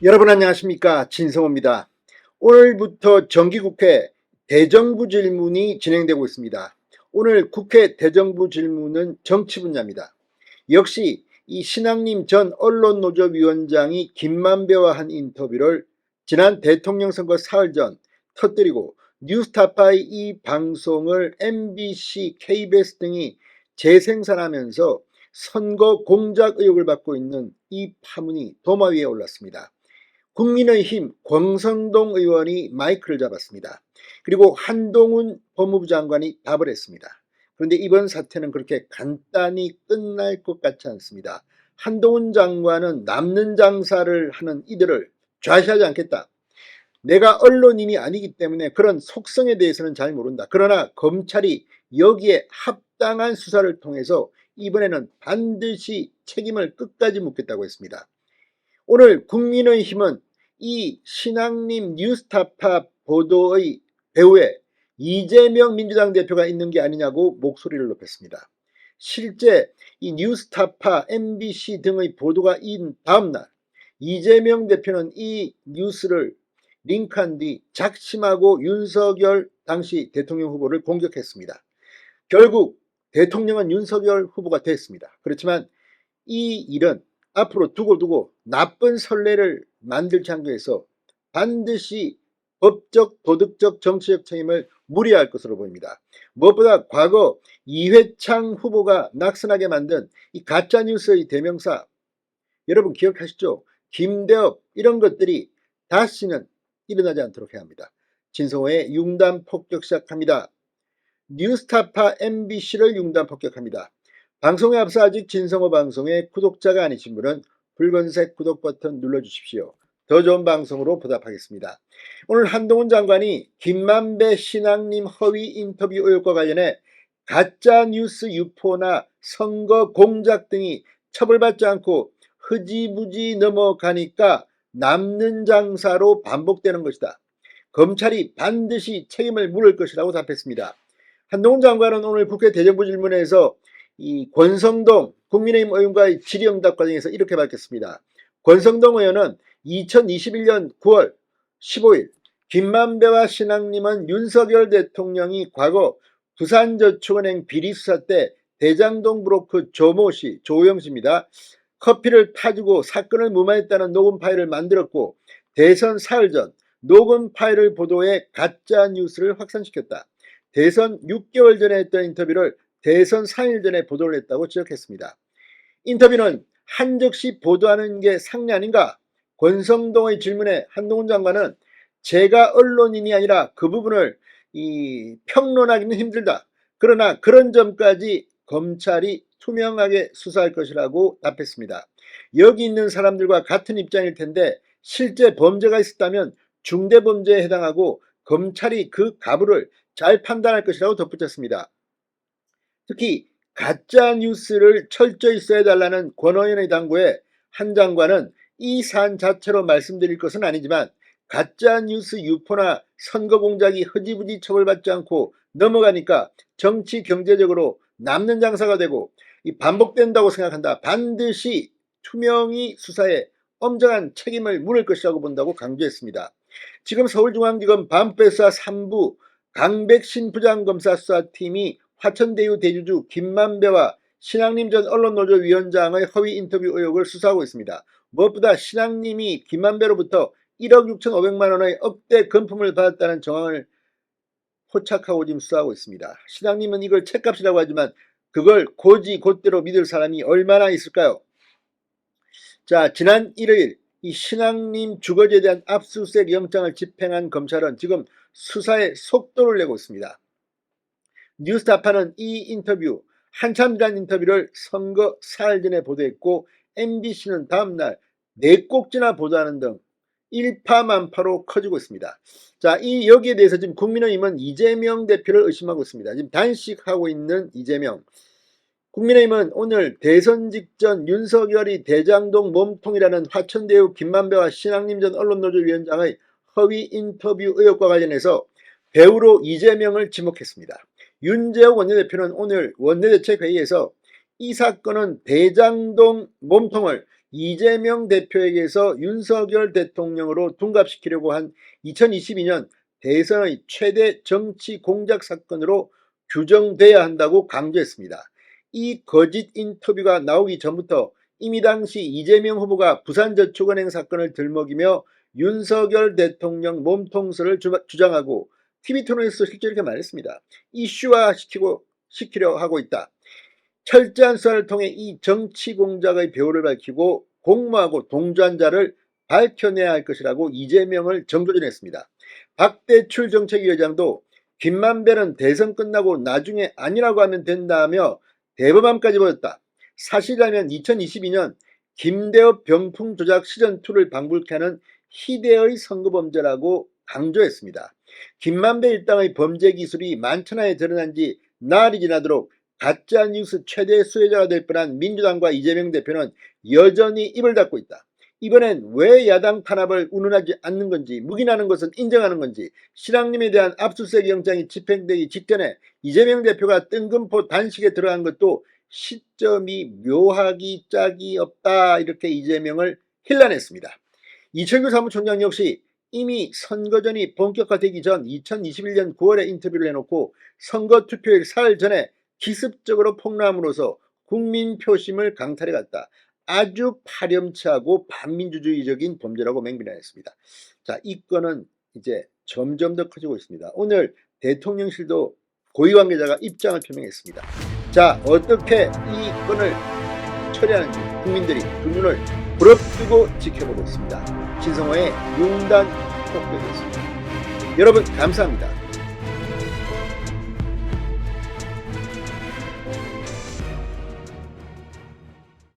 여러분 안녕하십니까, 진성호입니다. 오늘부터 정기국회 대정부 질문이 진행되고 있습니다. 오늘 국회 대정부 질문은 정치 분야입니다. 역시 이 신앙님 전 언론노조위원장이 김만배와 한 인터뷰를 지난 대통령 선거 사흘 전 터뜨리고 뉴스타파의 이 방송을 MBC, KBS 등이 재생산하면서 선거 공작 의혹을 받고 있는 이 파문이 도마 위에 올랐습니다. 국민의힘 권성동 의원이 마이크를 잡았습니다. 그리고 한동훈 법무부 장관이 답을 했습니다. 그런데 이번 사태는 그렇게 간단히 끝날 것 같지 않습니다. 한동훈 장관은 남는 장사를 하는 이들을 좌시하지 않겠다. 내가 언론인이 아니기 때문에 그런 속성에 대해서는 잘 모른다. 그러나 검찰이 여기에 합당한 수사를 통해서 이번에는 반드시 책임을 끝까지 묻겠다고 했습니다. 오늘 국민의힘은 이 신앙님 뉴스타파 보도의 배후에 이재명 민주당 대표가 있는 게 아니냐고 목소리를 높였습니다. 실제 이 뉴스타파, MBC 등의 보도가 인 다음날 이재명 대표는 이 뉴스를 링크한 뒤 작심하고 윤석열 당시 대통령 후보를 공격했습니다. 결국 대통령은 윤석열 후보가 됐습니다. 그렇지만 이 일은 앞으로 두고두고 나쁜 선례를 만들지 않기 위해서 반드시 법적, 도덕적, 정치적 책임을 물어야 할 것으로 보입니다. 무엇보다 과거 이회창 후보가 낙선하게 만든 이 가짜뉴스의 대명사 여러분 기억하시죠? 김대엽 이런 것들이 다시는 일어나지 않도록 해야 합니다. 진성호의 융단 폭격 시작합니다. 뉴스타파 MBC를 융단 폭격합니다. 방송에 앞서 아직 진성호 방송의 구독자가 아니신 분은 붉은색 구독 버튼 눌러주십시오. 더 좋은 방송으로 보답하겠습니다. 오늘 한동훈 장관이 김만배 신앙님 허위 인터뷰 의혹과 관련해 가짜뉴스 유포나 선거 공작 등이 처벌받지 않고 흐지부지 넘어가니까 남는 장사로 반복되는 것이다. 검찰이 반드시 책임을 물을 것이라고 답했습니다. 한동훈 장관은 오늘 국회 대정부 질문에서 이 권성동 국민의힘 의원과의 질의응답 과정에서 이렇게 밝혔습니다. 권성동 의원은 2021년 9월 15일 김만배와 신앙님은 윤석열 대통령이 과거 부산저축은행 비리수사 때 대장동 브로커 조모씨, 조영씨입니다. 커피를 타주고 사건을 무마했다는 녹음 파일을 만들었고 대선 사흘 전 녹음 파일을 보도해 가짜뉴스를 확산시켰다. 대선 6개월 전에 했던 인터뷰를 대선 4일 전에 보도를 했다고 지적했습니다. 인터뷰는 한적시 보도하는 게 상례 아닌가? 권성동의 질문에 한동훈 장관은 제가 언론인이 아니라 그 부분을 평론하기는 힘들다. 그러나 그런 점까지 검찰이 투명하게 수사할 것이라고 답했습니다. 여기 있는 사람들과 같은 입장일 텐데 실제 범죄가 있었다면 중대범죄에 해당하고 검찰이 그 가부를 잘 판단할 것이라고 덧붙였습니다. 특히 가짜뉴스를 철저히 써달라는 권 의원의 당부에 한 장관은 이 사안 자체로 말씀드릴 것은 아니지만 가짜뉴스 유포나 선거 공작이 흐지부지 처벌받지 않고 넘어가니까 정치 경제적으로 남는 장사가 되고 반복된다고 생각한다. 반드시 투명히 수사에 엄정한 책임을 물을 것이라고 본다고 강조했습니다. 지금 서울중앙지검 반부수사 3부 강백신 부장검사 수사팀이 화천대유 대주주 김만배와 신앙님 전 언론노조위원장의 허위 인터뷰 의혹을 수사하고 있습니다. 무엇보다 신앙님이 김만배로부터 1억 6,500만 원의 억대 금품을 받았다는 정황을 포착하고 지금 수사하고 있습니다. 신앙님은 이걸 책값이라고 하지만 그걸 곧대로 믿을 사람이 얼마나 있을까요? 자, 지난 1일 이 신앙님 주거지에 대한 압수수색 영장을 집행한 검찰은 지금 수사에 속도를 내고 있습니다. 뉴스타파는 이 인터뷰, 한참 지난 인터뷰를 선거 사흘 전에 보도했고 MBC는 다음날 4꼭지나 보도하는 등 일파만파로 커지고 있습니다. 자, 여기에 대해서 지금 국민의힘은 이재명 대표를 의심하고 있습니다. 지금 단식하고 있는 이재명. 국민의힘은 오늘 대선 직전 윤석열이 대장동 몸통이라는 화천대유 김만배와 신앙님 전 언론노조위원장의 허위 인터뷰 의혹과 관련해서 배우로 이재명을 지목했습니다. 윤재욱 원내대표는 오늘 원내대책회의에서 이 사건은 대장동 몸통을 이재명 대표에게서 윤석열 대통령으로 둔갑시키려고 한 2022년 대선의 최대 정치 공작 사건으로 규정돼야 한다고 강조했습니다. 이 거짓 인터뷰가 나오기 전부터 이미 당시 이재명 후보가 부산저축은행 사건을 들먹이며 윤석열 대통령 몸통설을 주장하고 TV토론에서 실제 이렇게 말했습니다. 이슈화 시키려 하고 있다. 철저한 수사를 통해 이 정치 공작의 배후를 밝히고 공모하고 동조한 자를 밝혀내야 할 것이라고 이재명을 정조준했습니다. 박대출 정책위원장도 김만배는 대선 끝나고 나중에 아니라고 하면 된다며 대범함까지 보였다. 사실이라면 2022년 김대엽 병풍 조작 시즌2를 방불케 하는 희대의 선거범죄라고 강조했습니다. 김만배 일당의 범죄 기술이 만천하에 드러난 지 나흘이 지나도록 가짜뉴스 최대 수혜자가 될 뻔한 민주당과 이재명 대표는 여전히 입을 닫고 있다. 이번엔 왜 야당 탄압을 운운하지 않는 건지, 묵인하는 것은 인정하는 건지, 신앙님에 대한 압수수색 영장이 집행되기 직전에 이재명 대표가 뜬금포 단식에 들어간 것도 시점이 묘하기 짝이 없다, 이렇게 이재명을 힐난했습니다. 이철규 사무총장 역시 이미 선거전이 본격화되기 전 2021년 9월에 인터뷰를 해놓고 선거 투표일 사흘 전에 기습적으로 폭로함으로써 국민 표심을 강탈해갔다. 아주 파렴치하고 반민주주의적인 범죄라고 맹비난했습니다. 자, 이 건은 이제 점점 더 커지고 있습니다. 오늘 대통령실도 고위 관계자가 입장을 표명했습니다. 자, 어떻게 이 건을 처리하는지 국민들이 두 눈을 부릅뜨고 지켜보고 있습니다. 신성호의 융단 톡백이었습니다. 여러분 감사합니다.